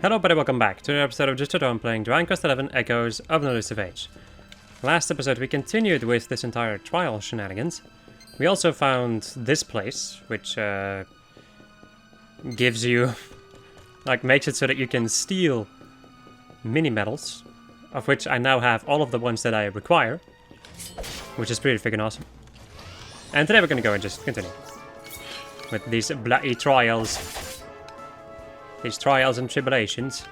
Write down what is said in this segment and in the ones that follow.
Hello, everybody, welcome back to another episode of Just a Dawn playing Dragon Quest XI Echoes of an Elusive Age. Last episode we continued with this entire trial shenanigans. We also found this place, which gives you, like, makes it so that you can steal mini medals, of which I now have all of the ones that I require, which is pretty freaking awesome. And today we're gonna go and just continue with these bloody trials. These trials and tribulations.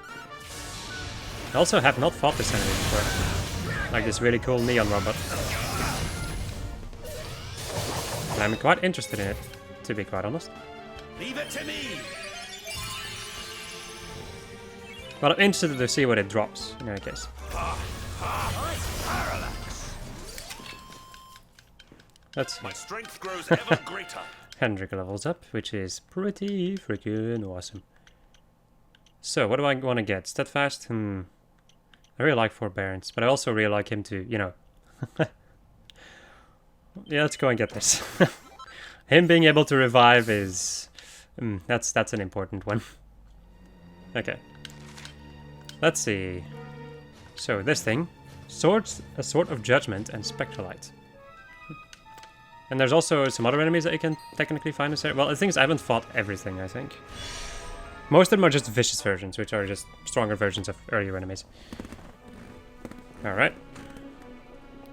I also have not fought this enemy before. Like this really cool neon robot. And I'm quite interested in it, to be quite honest. Leave it to me. Well, I'm interested to see what it drops, in any case. Parallax. That's My strength grows ever greater. Hendrik levels up, which is pretty freaking awesome. So, what do I want to get? Steadfast? I really like Forbearance, but I also really like him to, you know... Yeah, let's go and get this. Him being able to revive is... that's an important one. Okay. Let's see. So, this thing. A Sword of Judgment and Spectralite. And there's also some other enemies that you can technically find in this area. Well, the thing is, I haven't fought everything, I think. Most of them are just vicious versions, which are just stronger versions of earlier enemies. Alright.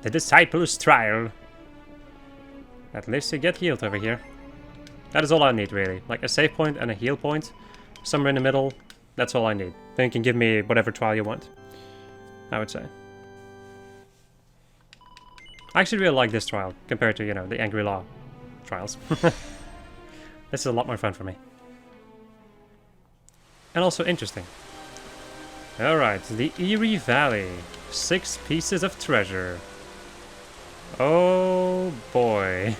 The Disciples' Trial. At least you get healed over here. That is all I need, really. Like a save point and a heal point. Somewhere in the middle. That's all I need. Then you can give me whatever trial you want, I would say. I actually really like this trial, compared to, you know, the Angry-Law trials. This is a lot more fun for me. And also interesting. Alright, the Eerie Valley. 6 pieces of treasure. Oh boy.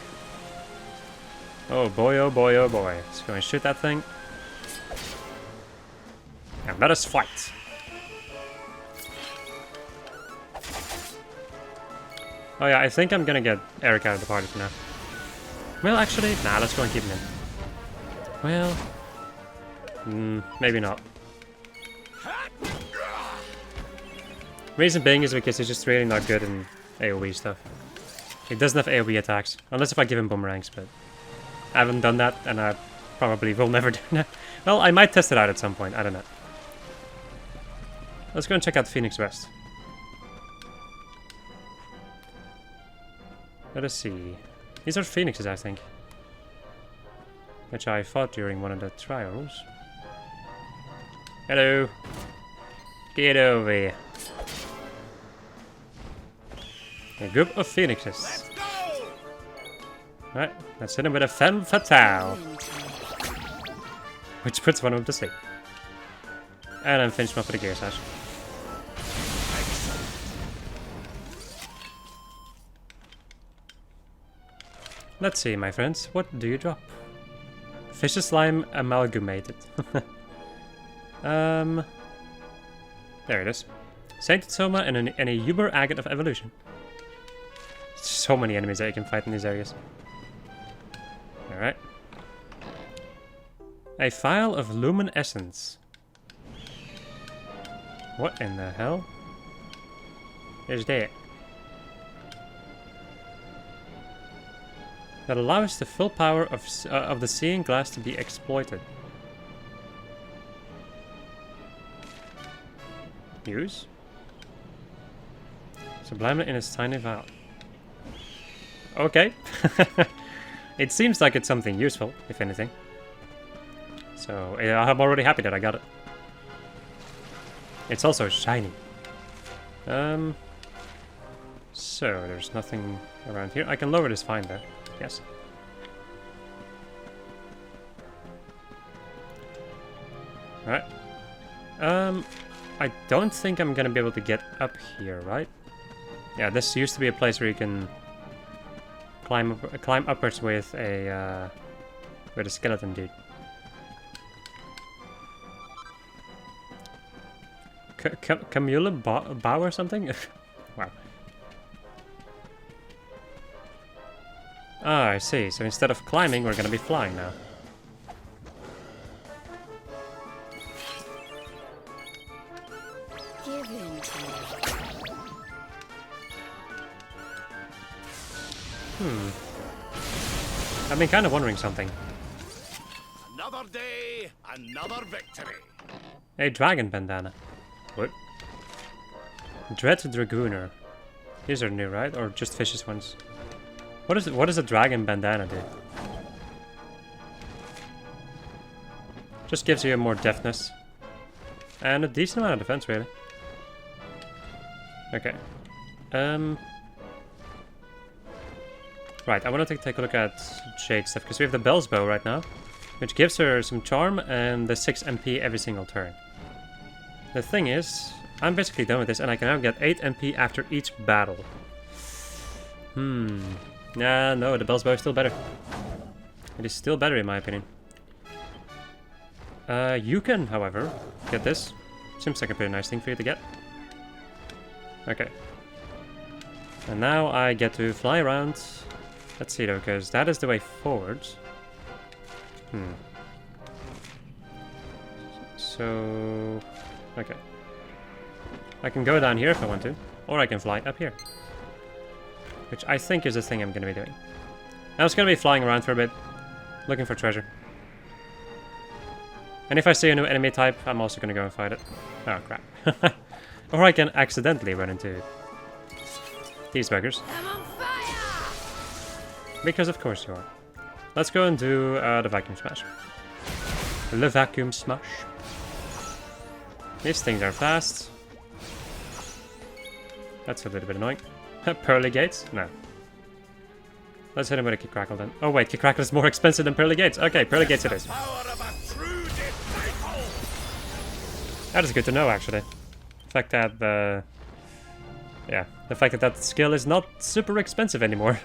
Oh boy, oh boy, oh boy. Let's go and shoot that thing. And let us fight. Oh yeah, I think I'm gonna get Eric out of the party for now. Well, actually, nah, let's go and keep him in. Well... maybe not. Reason being is because he's just really not good in AoE stuff. He doesn't have AoE attacks, unless if I give him boomerangs, but I haven't done that, and I probably will never do that. Well, I might test it out at some point, I don't know. Let's go and check out Phoenix West. Let us see. These are phoenixes, I think. Which I fought during one of the trials. Hello. Get over here. A group of phoenixes. Alright, let's hit him with a femme fatale. Which puts one of them to sleep. And then finish him up with a gear sash. Let's see, my friends. What do you drop? Fisher Slime Amalgamated. There it is. Sainted Soma and a Uber Agate of Evolution. So many enemies that you can fight in these areas. Alright. A Phial of Lumen Essence. What in the hell is that? That allows the full power of the seeing glass to be exploited. Use? Sublime it in its tiny vial. Okay. It seems like it's something useful, if anything. So, yeah, I'm already happy that I got it. It's also shiny. So, there's nothing around here. I can lower this fine, though. Yes. Alright. I don't think I'm gonna be able to get up here, right? Yeah, this used to be a place where you can climb upwards with a skeleton dude. Camula Bow or something? Wow. Ah, I see. So instead of climbing, we're gonna be flying now. I've been kind of wondering something. Another day, another victory. A dragon bandana. What? Dread Dragooner. These are new, right? Or just vicious ones? What does a dragon bandana do? Just gives you more deftness. And a decent amount of defense, really. Okay. Right, I want to take a look at Jade stuff, because we have the Bell's Bow right now, which gives her some charm and the 6 MP every single turn. The thing is, I'm basically done with this, and I can now get 8 MP after each battle. Nah, no, the Bell's Bow is still better. It is still better, in my opinion. You can, however, get this. Seems like a pretty nice thing for you to get. Okay. And now I get to fly around. Let's see though, because that is the way forward. So... okay. I can go down here if I want to. Or I can fly up here. Which I think is the thing I'm going to be doing. I was going to be flying around for a bit. Looking for treasure. And if I see a new enemy type, I'm also going to go and fight it. Oh crap. Or I can accidentally run into these buggers. I'm on fire! Because of course you are. Let's go and do the vacuum smash. The vacuum smash. These things are fast. That's a little bit annoying. Pearly gates? No. Let's hit him with a kick crackle then. Oh wait, kick crackle is more expensive than pearly gates. Okay, pearly gates it is. That is good to know, actually. The fact that the... yeah, the fact that that skill is not super expensive anymore.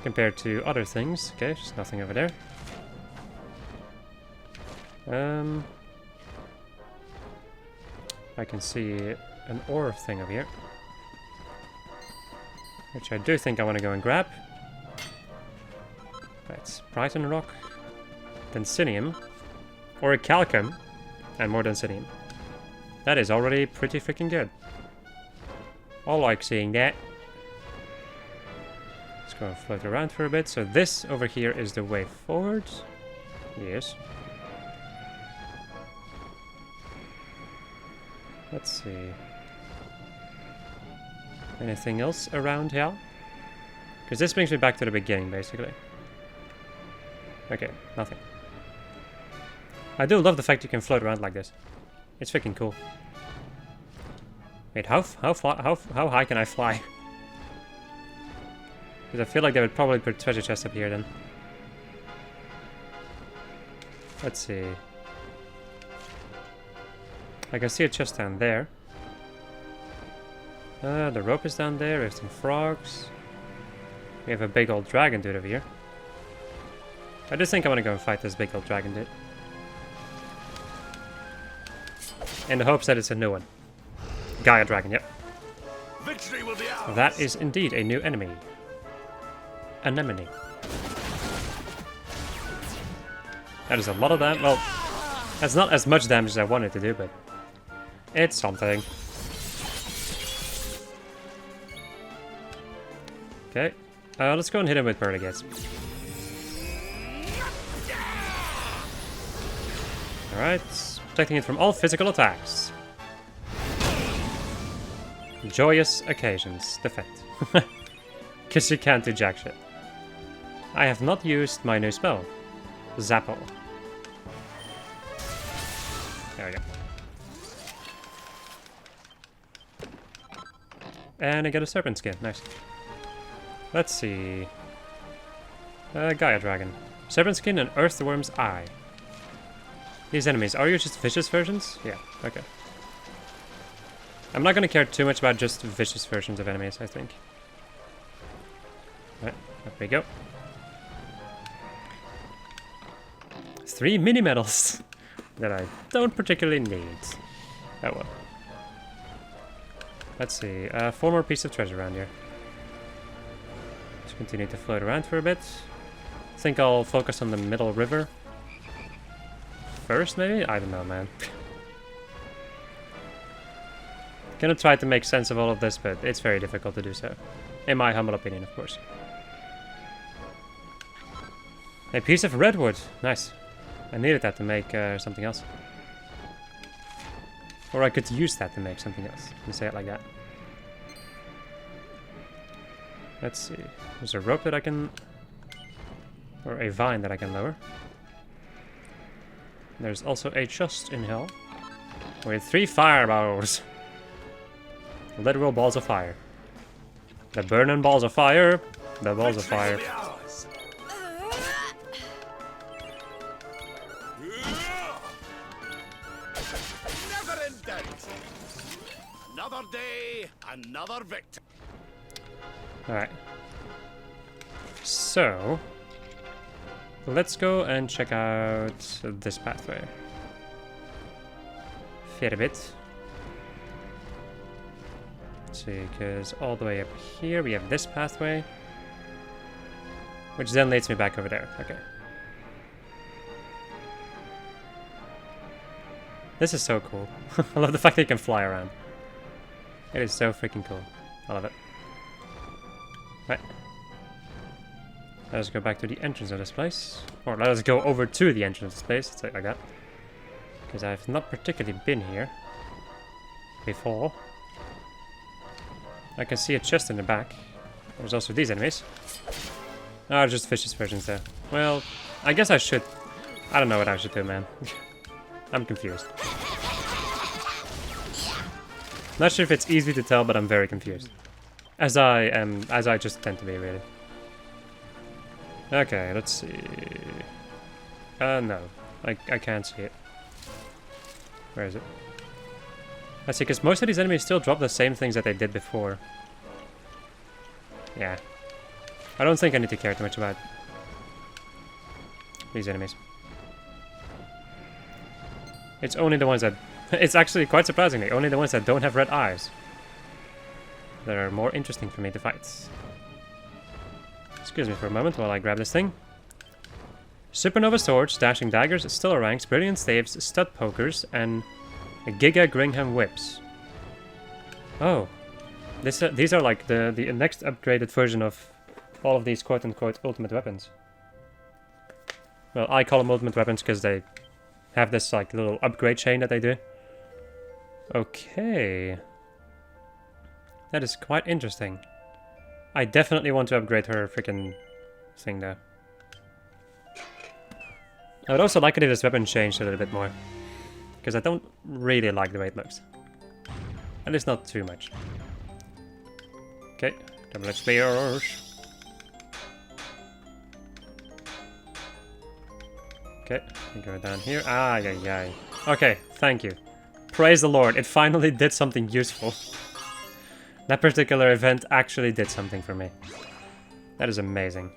Compared to other things. Okay, there's nothing over there. I can see an ore thing over here. Which I do think I want to go and grab. Right, Brighton Rock. Densinium. Or a Calcum. And more Densinium. That is already pretty freaking good. I like seeing that. Let's go and float around for a bit. So this over here is the way forward. Yes. Let's see. Anything else around here? Because this brings me back to the beginning, basically. Okay, nothing. I do love the fact you can float around like this. It's freaking cool. Wait, how high can I fly? Because I feel like they would probably put a treasure chest up here then. Let's see. I can see a chest down there. The rope is down there. There's some frogs. We have a big old dragon dude over here. I just think I want to go and fight this big old dragon dude. In the hopes that it's a new one. Gaia dragon, yep. Victory will be ours. That is indeed a new enemy. Anemone. That is a lot of damage. Well, that's not as much damage as I wanted to do, but it's something. Okay. Let's go and hit him with pearly gates. Alright. Protecting it from all physical attacks. Joyous occasions. Defend. Because you can't do jack shit. I have not used my new spell. Zappo. There we go. And I get a serpent skin. Nice. Let's see. Gaia dragon. Serpent skin and earthworm's eye. These enemies, are you just vicious versions? Yeah, okay. I'm not gonna care too much about just vicious versions of enemies, I think. Right, there we go. 3 mini medals that I don't particularly need. Oh well. Let's see, 4 more pieces of treasure around here. Let's continue to float around for a bit. I think I'll focus on the middle river. First, maybe? I don't know, man. Gonna try to make sense of all of this, but it's very difficult to do so. In my humble opinion, of course. A piece of redwood. Nice. I needed that to make something else. Or I could use that to make something else. Let me say it like that. Let's see. There's a rope that I can... Or a vine that I can lower. There's also a chest in Helm. With 3 fireballs. Literal balls of fire. The burning balls of fire. The balls of Victory fire. will be ours. Never in doubt. Another day, another victory. Alright. So... Let's go and check out this pathway. Fair a bit. Let's see, because all the way up here we have this pathway. Which then leads me back over there. Okay. This is so cool. I love the fact that you can fly around. It is so freaking cool. I love it. Right. Let us go back to the entrance of this place. Or let us go over to the entrance of this place. Let's say it like that. Because I've not particularly been here before. I can see a chest in the back. There's also these enemies. Oh, just vicious versions there. Well, I guess I should... I don't know what I should do, man. I'm confused. Not sure if it's easy to tell, but I'm very confused. As I just tend to be, really. Okay, let's see. No. I can't see it. Where is it? I see, because most of these enemies still drop the same things that they did before. Yeah. I don't think I need to care too much about these enemies. It's only the ones that... It's actually quite surprisingly only the ones that don't have red eyes that are more interesting for me to fight. Excuse me for a moment while I grab this thing. Supernova swords, dashing daggers, stellar ranks, brilliant staves, stud pokers, and Giga Gringham whips. Oh, these are like the next upgraded version of all of these quote-unquote ultimate weapons. Well, I call them ultimate weapons because they have this like little upgrade chain that they do. Okay. That is quite interesting. I definitely want to upgrade her freaking thing though. I would also like it if this weapon changed a little bit more. Because I don't really like the way it looks. At least not too much. Okay, double-edged spears. Okay, we go down here. Ah, yeah, yeah. Okay, thank you. Praise the Lord, it finally did something useful. That particular event actually did something for me. That is amazing.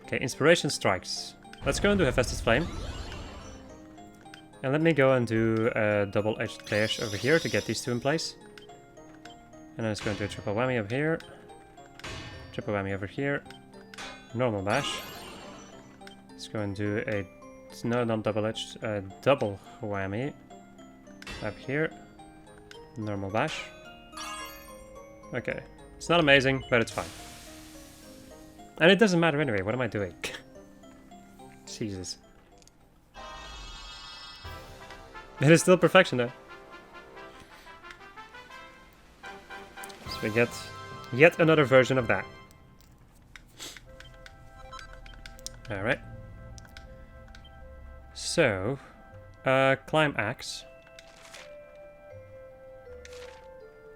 Okay, inspiration strikes. Let's go and do Hephaestus Flame. And let me go and do a double-edged dash over here to get these two in place. And then let's go and do a triple whammy over here. Triple whammy over here. Normal bash. Let's go and do a... No, not double-edged. Double whammy. Up here. Normal bash. Okay. It's not amazing, but it's fine. And it doesn't matter anyway. What am I doing? Jesus. It is still perfection though. So we get yet another version of that. Alright. So, climb axe.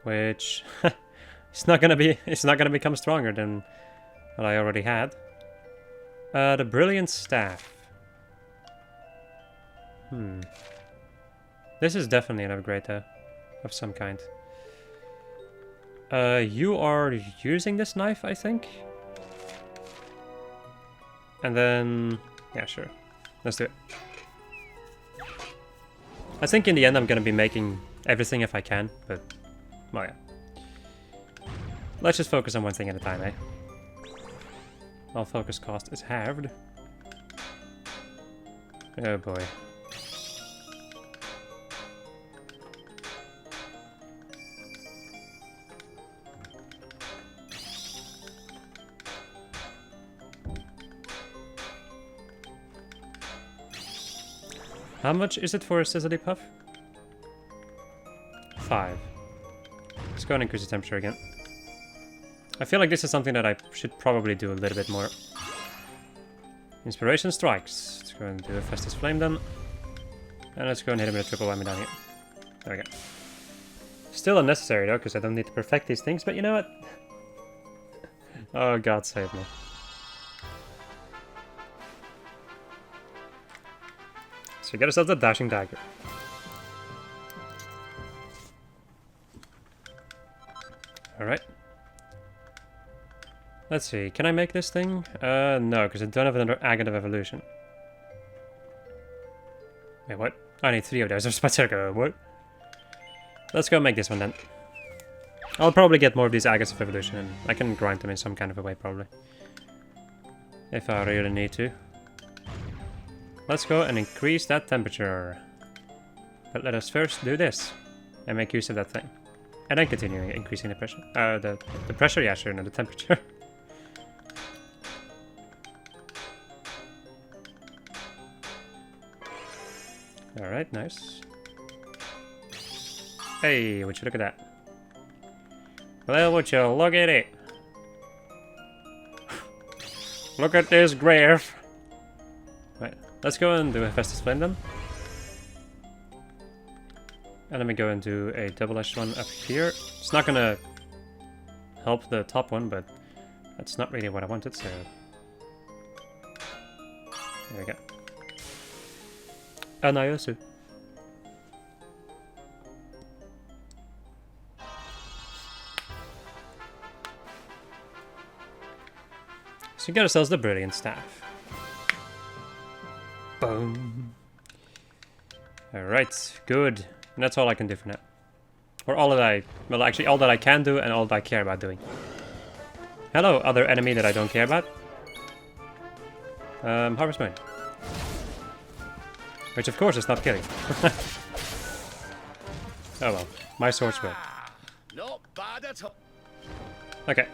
Which it's not gonna become stronger than what I already had. The brilliant staff. This is definitely an upgrade though, of some kind. You are using this knife, I think? And then... yeah, sure. Let's do it. I think in the end I'm gonna be making everything if I can, but... well, yeah. Let's just focus on one thing at a time, eh? All focus cost is halved. Oh boy. How much is it for a Sizzly Puff? 5. Let's go and increase the temperature again. I feel like this is something that I should probably do a little bit more. Inspiration strikes. Let's go and do a Festus Flame then. And let's go and hit him with a triple whammy down here. There we go. Still unnecessary though, because I don't need to perfect these things, but you know what? Oh, God save me. So we get ourselves a Dashing Dagger. Alright. Let's see, can I make this thing? No, because I don't have another Agate of Evolution. Wait, what? I need 3 of those. I was about to go, what? Let's go make this one then. I'll probably get more of these Agates of Evolution, and I can grind them in some kind of a way, probably. If I really need to. Let's go and increase that temperature. But let us first do this, and make use of that thing. And then continue increasing the pressure. The pressure, yeah, sure, no, the temperature. Alright, nice. Hey, would you look at that? Well, would you look at it? Look at this graph! Right, let's go and do a Festus Flame then. And let me go and do a double-edged one up here. It's not gonna help the top one, but that's not really what I wanted, so... There we go. Anayosu. So we get ourselves the Brilliant Staff. Boom. Alright, good. And that's all I can do for now. Or all that I... Well, actually, all that I can do and all that I care about doing. Hello, other enemy that I don't care about. Harvest Moon. Which, of course, is not killing. Oh well, my swords will. Not bad at all. Okay,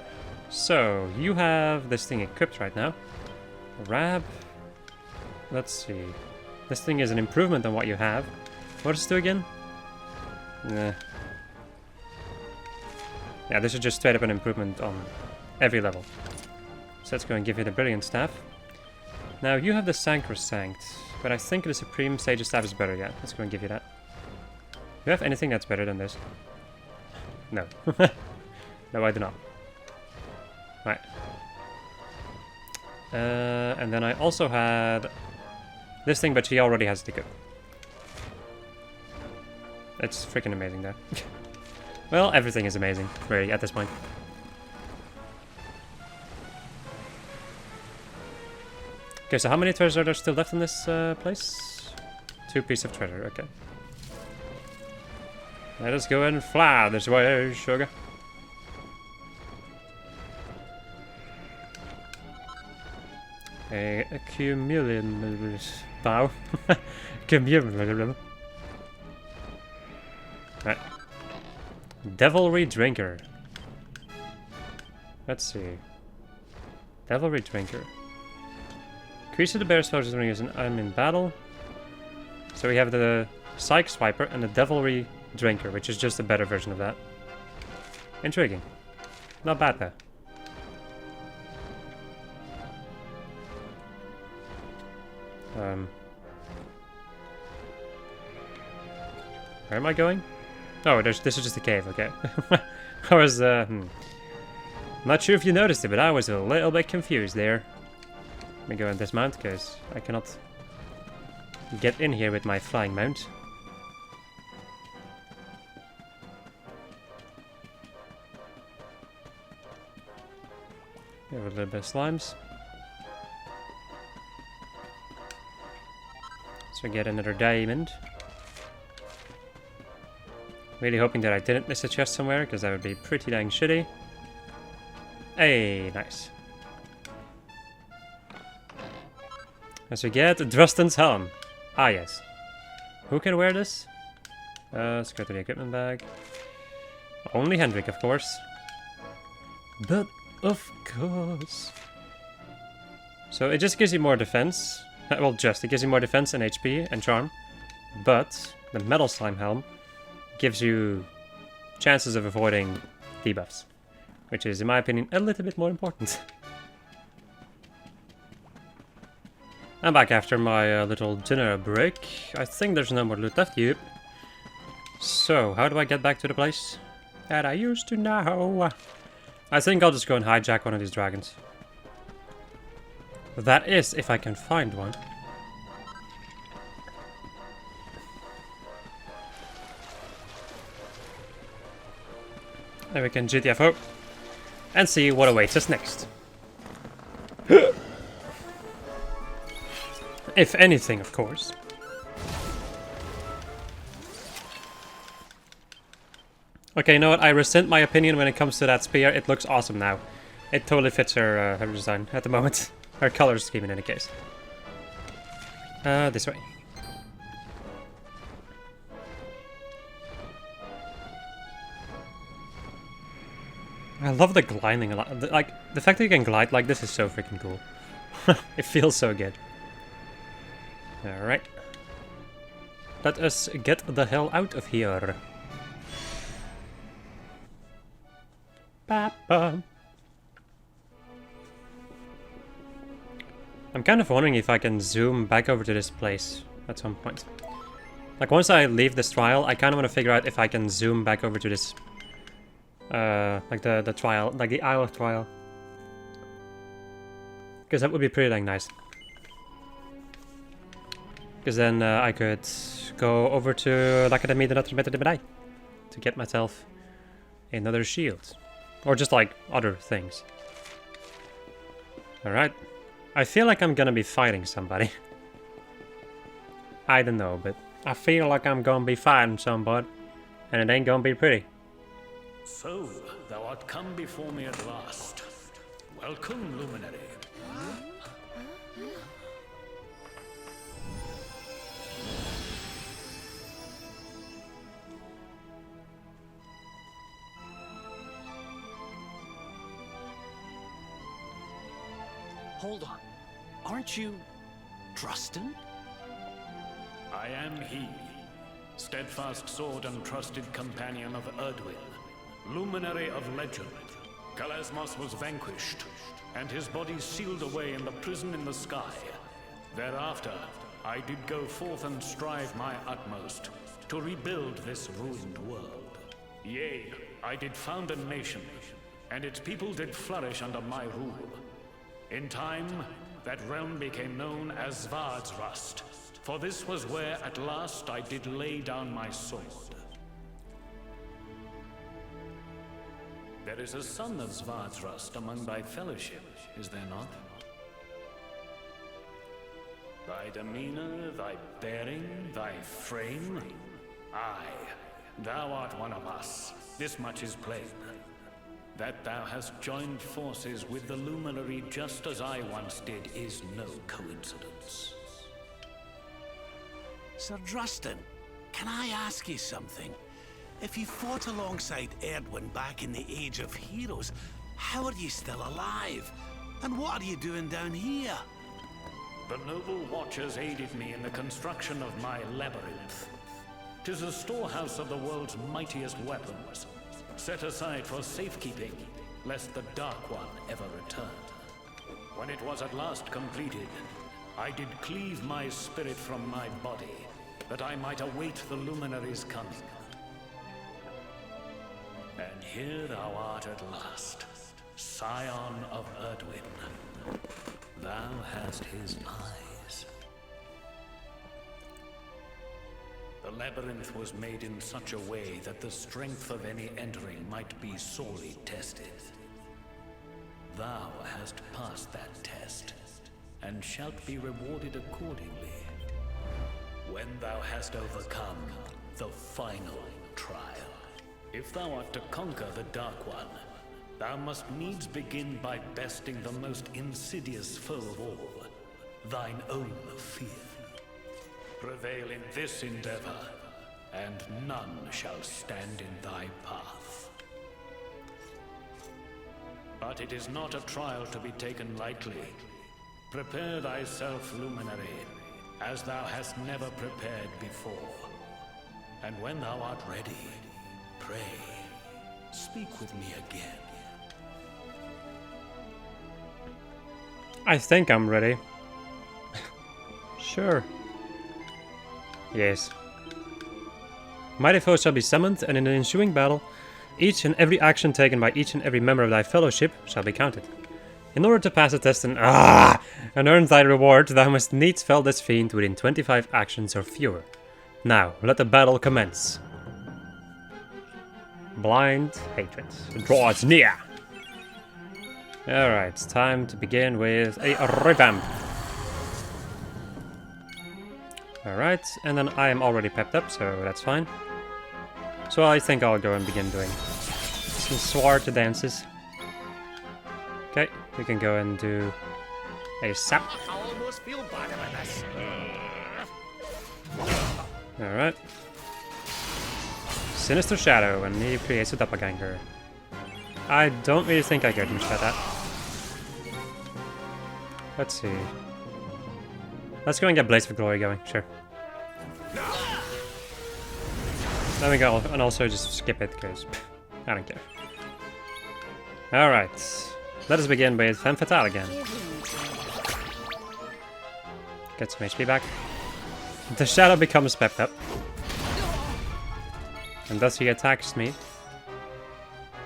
so you have this thing equipped right now. Rab. Let's see. This thing is an improvement on what you have. What does it do again? Nah. Yeah, this is just straight up an improvement on every level. So let's go and give you the Brilliant Staff. Now you have the Sacrosanct, but I think the Supreme Sage's Staff is better. Yeah, let's go and give you that. Do you have anything that's better than this? No. No, I do not. Right. And then I also had this thing, but she already has the good. It's freaking amazing though. Well, everything is amazing, really, at this point. Okay, so how many treasures are there still left in this place? 2 pieces of treasure, okay. Let us go and fly this way, sugar. A cumulin bow. Cumulin. Right. Devilry Drinker. Let's see. Devilry Drinker. Increase the bear's focus when I'm in battle. So we have the Psych Swiper and the Devilry Drinker, which is just a better version of that. Intriguing. Not bad though. Where am I going? Oh, this is just a cave, okay. I was, not sure if you noticed it, but I was a little bit confused there. Let me go and dismount, because I cannot get in here with my flying mount. We have a little bit of slimes. So get another diamond. Really hoping that I didn't miss a chest somewhere, because that would be pretty dang shitty. Hey, nice. As we get Drustan's Helm. Ah, yes. Who can wear this? Let's go to the equipment bag. Only Hendrik, of course. But, of course. So it just gives you more defense. Well, it gives you more defense and HP and charm. but the Metal Slime Helm gives you chances of avoiding debuffs, which is, in my opinion, a little bit more important. I'm back after my little dinner break. I think there's no more loot left. Yep. So, how do I get back to the place that I used to know? I think I'll just go and hijack one of these dragons. That is, if I can find one. Then we can GTFO and see what awaits us next. If anything, of course. Okay, you know what? I rescind my opinion when it comes to that spear. It looks awesome now. It totally fits her design at the moment. Her color scheme in any case. This way. I love the gliding a lot. Like, the fact that you can glide like this is so freaking cool. It feels so good. Alright. Let us get the hell out of here. Papa. I'm kind of wondering if I can zoom back over to this place at some point. Like, once I leave this trial, I kind of want to figure out if I can zoom back over to this... like the trial, like the Isle of Trial. Because that would be pretty dang nice. Because then I could go over to l'Académie de Notre Maître de Médaille to get myself another shield. Or just like other things. Alright. I feel like I'm gonna be fighting somebody. I don't know, but I feel like I'm gonna be fighting somebody. And it ain't gonna be pretty. So, thou art come before me at last. Welcome, Luminary. Hold on. Aren't you... Drustan? I am he, steadfast sword and trusted companion of Erdwin, luminary of legend. Kalasmos was vanquished, and his body sealed away in the prison in the sky. Thereafter, I did go forth and strive my utmost to rebuild this ruined world. Yea, I did found a nation, and its people did flourish under my rule. In time, that realm became known as Svardsrust, for this was where at last I did lay down my sword. There is a son of Svardsrust among thy fellowship, is there not? Thy demeanor, thy bearing, thy frame? Aye, thou art one of us. This much is plain. That thou hast joined forces with the Luminary just as I once did is no coincidence. Sir Drustan, can I ask you something? If you fought alongside Erdwin back in the Age of Heroes, how are you still alive? And what are you doing down here? The noble watchers aided me in the construction of my labyrinth. 'Tis a storehouse of the world's mightiest weapons, set aside for safekeeping, lest the Dark One ever return. When it was at last completed, I did cleave my spirit from my body, that I might await the Luminary's coming. And here thou art at last, scion of Erdwin. Thou hast his eyes. The labyrinth was made in such a way that the strength of any entering might be sorely tested. Thou hast passed that test, and shalt be rewarded accordingly. When thou hast overcome the final trial. If thou art to conquer the Dark One, thou must needs begin by besting the most insidious foe of all, thine own fear. Prevail in this endeavor, and none shall stand in thy path. But it is not a trial to be taken lightly. Prepare thyself, Luminary, as thou hast never prepared before. And when thou art ready, pray, speak with me again. I think I'm ready. Sure. Yes. Mighty foes shall be summoned, and in the ensuing battle, each and every action taken by each and every member of thy fellowship shall be counted. In order to pass the test and earn thy reward, thou must needs fell this fiend within 25 actions or fewer. Now, let the battle commence. Blind hatred draws near. Alright, it's time to begin with a revamp. Alright, and then I am already pepped up, so that's fine. So I think I'll go and begin doing some sword dances. Okay, we can go and do a sap. I almost feel bad about this. Alright. Sinister Shadow, and he creates a doppelganger. I don't really think I get much at that. Let's see. Let's go and get Blaze of Glory going, sure. Then we go and also just skip it, because I don't care. Alright. Let us begin with Femme Fatale again. Get some HP back. The Shadow becomes pepped up. And thus he attacks me.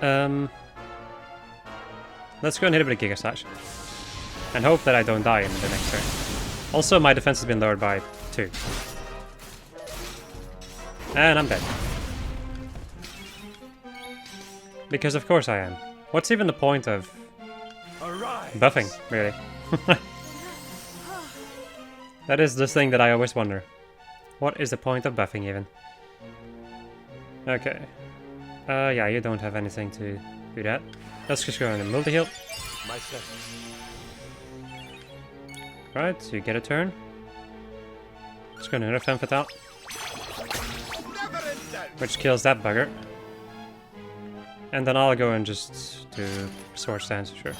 Let's go and hit it with a Giga Slash. And hope that I don't die in the next turn. Also, my defense has been lowered by 2. And I'm dead. Because of course I am. What's even the point of buffing, really? That is the thing that I always wonder. What is the point of buffing even? Okay. Yeah, you don't have anything to do that. Let's just go and multi-heal. Right, so you get a turn. Let's go another Femme Fatale. Which kills that bugger. And then I'll go and just do sword stance, sure.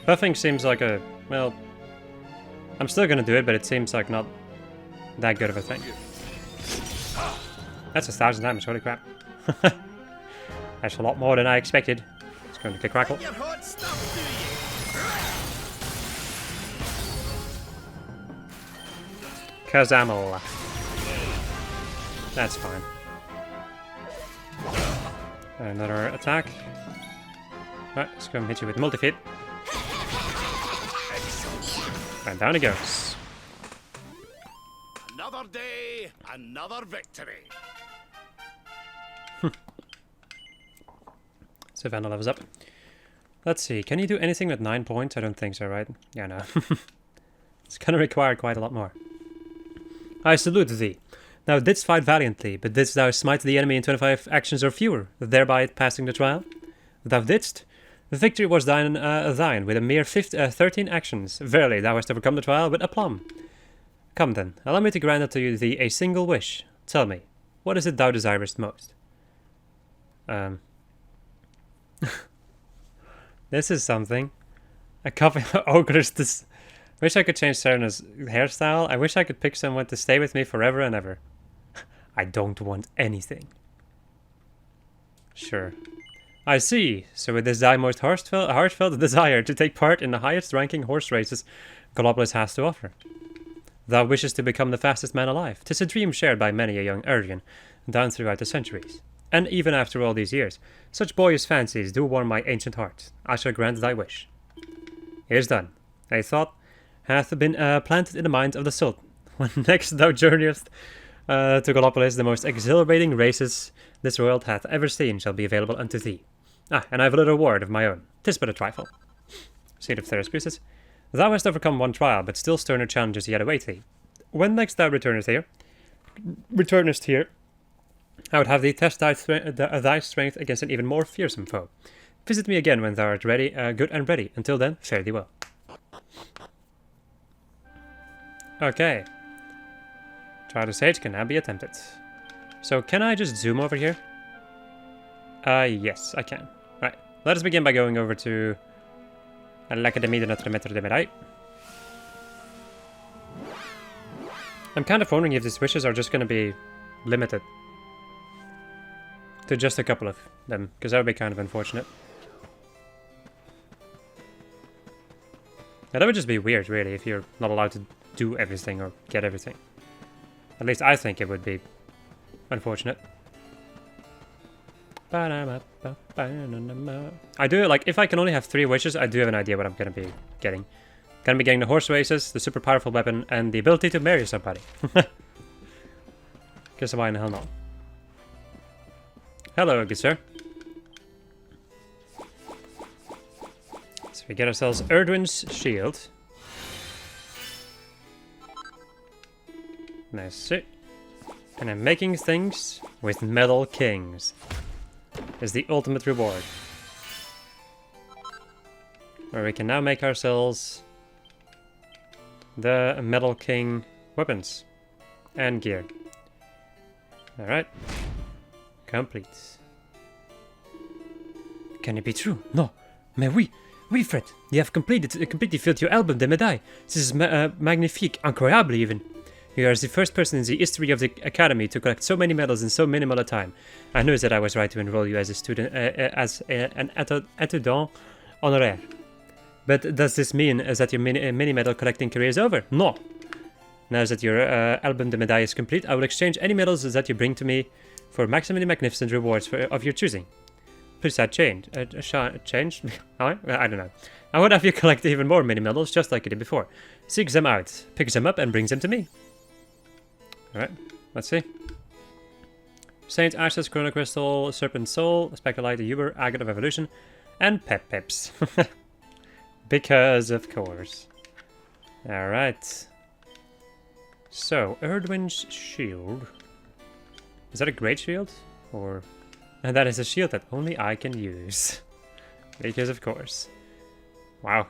Buffing seems like a, well, I'm still gonna do it, but it seems like not that good of a thing. That's 1,000 damage, holy crap. That's a lot more than I expected. It's going to crackle. Kazamel. That's fine. Another attack. Right, let's go and hit you with multi-fit. And down he goes. Another day, another victory. Savannah levels up. Let's see, can you do anything with 9 points? I don't think so, right? Yeah, no. It's gonna require quite a lot more. I salute thee. Thou didst fight valiantly, but didst thou smite the enemy in 25 actions or fewer, thereby passing the trial? Thou didst. The victory was thine with a mere 13 actions. Verily, thou hast overcome the trial with aplomb. Come then, allow me to grant unto thee a single wish. Tell me, what is it thou desirest most? This is something. A copy of Ogre's. Wish I could change Serena's hairstyle. I wish I could pick someone to stay with me forever and ever. I don't want anything. Sure. I see. So it is thy most heartfelt desire to take part in the highest ranking horse races Gallopolis has to offer. Thou wishest to become the fastest man alive. 'Tis a dream shared by many a young Urgan down throughout the centuries. And even after all these years, such boyish fancies do warm my ancient heart. I shall grant thy wish. It is done. A thought hath been planted in the mind of the Sultan. When next thou journeyest to Gallopolis, the most exhilarating races this world hath ever seen shall be available unto thee. And I have a little reward of my own. 'Tis but a trifle. Seed of Theraspruces. Thou hast overcome one trial, but still sterner challenges yet await thee. When next thou returnest here, I would have thee test thy strength against an even more fearsome foe. Visit me again when thou art ready, good and ready. Until then, fare thee well. Okay. Trial to Sage can now be attempted. So can I just zoom over here? Yes, I can. Right. Let us begin by going over to l'Académie de Notre Maître de Médaille. I'm kind of wondering if these wishes are just going to be limited to just a couple of them, because that would be kind of unfortunate. Yeah, that would just be weird, really, if you're not allowed to do everything or get everything. At least I think it would be unfortunate. I do, like, if I can only have 3 wishes, I do have an idea what I'm going to be getting. Gonna be getting the horse races, the super powerful weapon, and the ability to marry somebody. Guess why in the hell not? Hello, good sir. So we get ourselves Erdwin's shield. Nice. And I'm making things with Metal Kings. Is the ultimate reward. Where we can now make ourselves the Metal King weapons and gear. Alright. Complete. Can it be true? No. Mais oui. Oui, Fred. You have completely filled your album de médaille. This is magnifique. Incroyable, even. You are the first person in the history of the Academy to collect so many medals in so minimal a time. I know that I was right to enroll you as a student, an étudiant honoraire. But does this mean that your mini medal collecting career is over? No. Now that your album de médaille is complete, I will exchange any medals that you bring to me for maximally magnificent rewards of your choosing. Please add change. Change? I don't know. I would have you collect even more mini medals, just like you did before. Seek them out, pick them up, and bring them to me. Alright, let's see. Saint Ashes, Chrono Crystal, Serpent Soul, Spectralite, Uber, Agate of Evolution, and Pep Pips. Because, of course. Alright. So, Erdwin's shield. Is that a great shield? Or... And that is a shield that only I can use. Because, of course. Wow.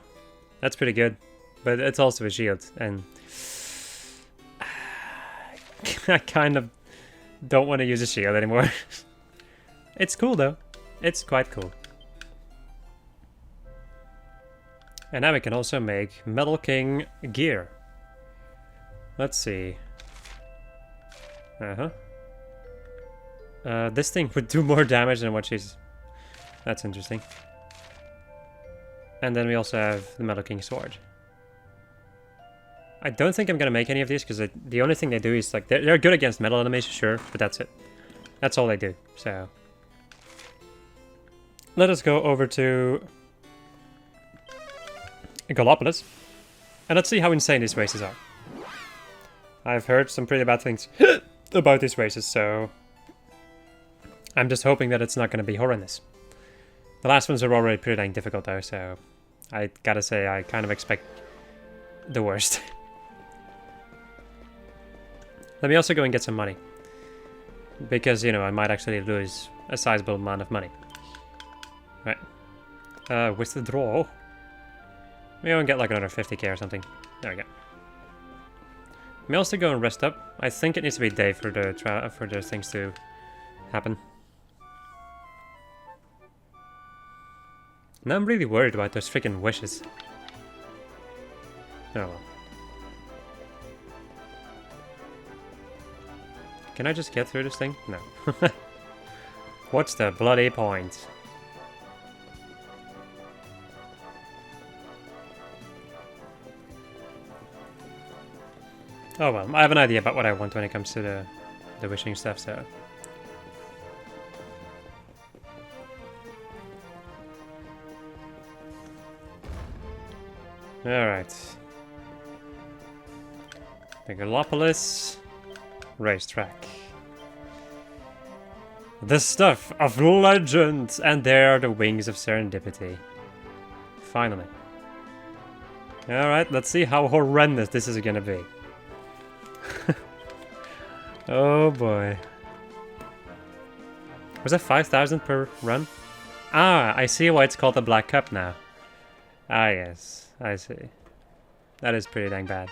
That's pretty good. But it's also a shield, and... I kind of don't want to use a shield anymore. It's cool though. It's quite cool. And now we can also make Metal King gear. Let's see. This thing would do more damage than what she's... That's interesting. And then we also have the Metal King sword. I don't think I'm gonna make any of these because the only thing they do is like they're good against metal enemies, sure, but that's it. That's all they do. So let us go over to Gallopolis and let's see how insane these races are. I've heard some pretty bad things about these races, so I'm just hoping that it's not gonna be horrendous. The last ones are already pretty dang difficult though, so I gotta say I kind of expect the worst. Let me also go and get some money. Because, you know, I might actually lose a sizable amount of money. Right. Withdraw. Maybe I'll get like another 50k or something. There we go. Let me also go and rest up. I think it needs to be day for the things to happen. Now I'm really worried about those freaking wishes. Oh well. Can I just get through this thing? No. What's the bloody point? Oh well, I have an idea about what I want when it comes to the wishing stuff, so... Alright. The Gallopolis racetrack. The stuff of legend! And there are the Wings of Serendipity. Finally. Alright, let's see how horrendous this is gonna be. Oh boy. Was that 5,000 per run? Ah, I see why it's called the Black Cup now. Ah yes, I see. That is pretty dang bad.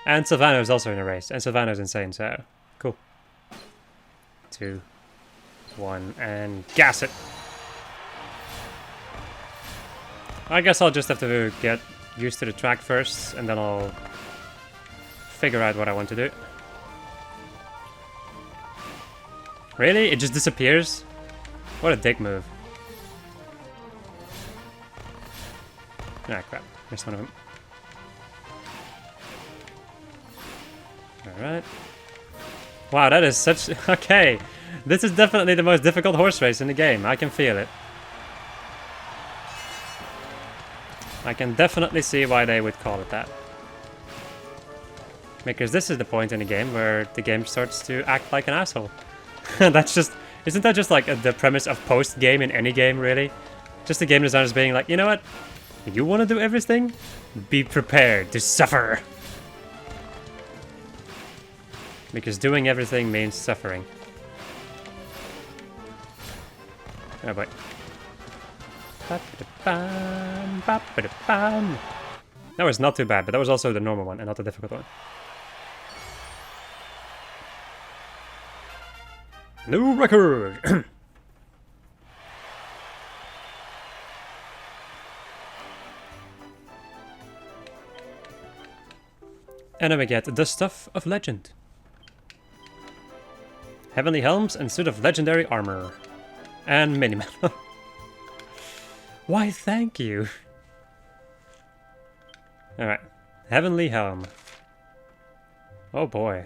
And Sylvano's also in a race, and Sylvano's insane, so cool. 2, 1, and gas it! I guess I'll just have to get used to the track first, and then I'll figure out what I want to do. Really? It just disappears? What a dick move. Ah, crap. Missed one of them. Alright. Wow, that is such... Okay. This is definitely the most difficult horse race in the game. I can feel it. I can definitely see why they would call it that. Because this is the point in the game where the game starts to act like an asshole. That's just... Isn't that just like the premise of post-game in any game, really? Just the game designers being like, you know what? You want to do everything? Be prepared to suffer. Because doing everything means suffering. Oh boy. That was not too bad, but that was also the normal one and not the difficult one. New record! And then we get the Stuff of Legend. Heavenly Helms and suit of legendary armor. And minimal. Why, thank you. Alright. Heavenly Helm. Oh boy.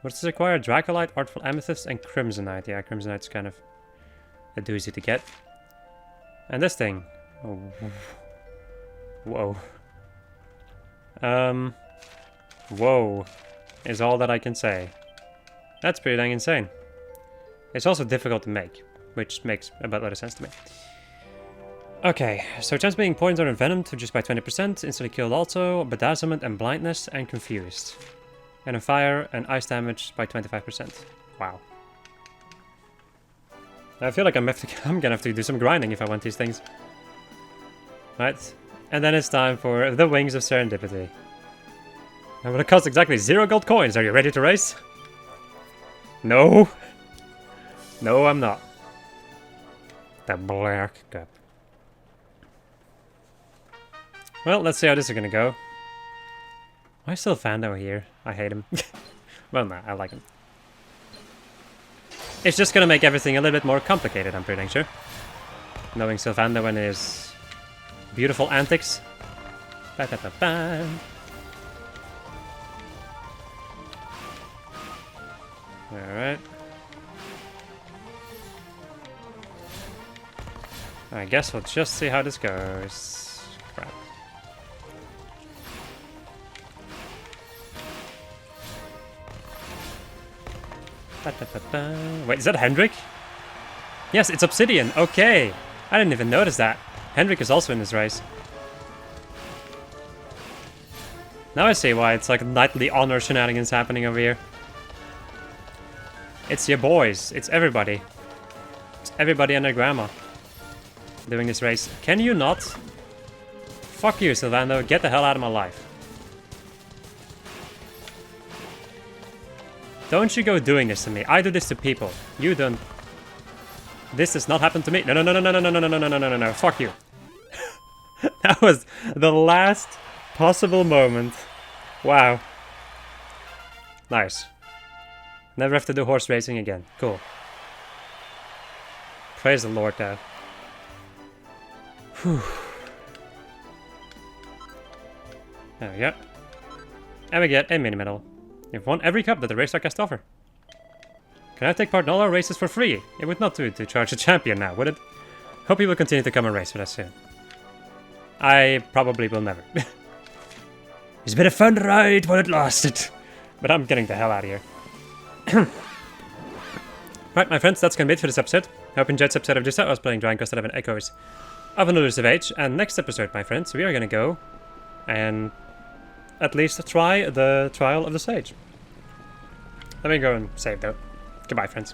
What does it require? Dracolite, Artful Amethyst, and Crimsonite. Yeah, Crimsonite's kind of a doozy to get. And this thing. Oh. Whoa. Whoa. Is all that I can say. That's pretty dang insane. It's also difficult to make, which makes a lot of sense to me. Okay, so chance being poisoned or envenomed just by 20%, instantly killed also, bedazzlement and blindness, and confused. And on fire and ice damage by 25%. Wow. I feel like I'm gonna have to do some grinding if I want these things. Right, and then it's time for the Wings of Serendipity. And it costs exactly 0 gold coins. Are you ready to race? No. No, I'm not. The black cup. Well, let's see how this is gonna go. Why is still Fando here? I hate him. Well, no, I like him. It's just gonna make everything a little bit more complicated, I'm pretty sure. Knowing Sylvando and his beautiful antics. Ba-da-ba-ba. Alright. I guess we'll just see how this goes. Crap. Wait, is that Hendrik? Yes, it's Obsidian. Okay. I didn't even notice that. Hendrik is also in this race. Now I see why it's like knightly honor shenanigans happening over here. It's your boys. It's everybody. It's everybody and their grandma doing this race. Can you not? Fuck you, Sylvando. Get the hell out of my life. Don't you go doing this to me. I do this to people. You don't. This does not happen to me. No, no, no, no, no, no, no, no, no, no, no, no, no. Fuck you. That was the last possible moment. Wow. Nice. Never have to do horse racing again. Cool. Praise the Lord, though. Whew. There we go. And we get a mini medal. You've won every cup that the racetrack has to offer. Can I take part in all our races for free? It would not do to charge a champion now, would it? Hope you will continue to come and race with us soon. I probably will never. It's been a fun ride while it lasted. But I'm getting the hell out of here. Right, my friends, that's gonna be it for this episode. I hope you enjoyed this episode of Drustan. I was playing Dragon Quest 11 Echoes of an Elusive Age. And next episode, my friends, we are gonna go and at least try the Trial of the Sage. Let me go and save though. Goodbye, friends.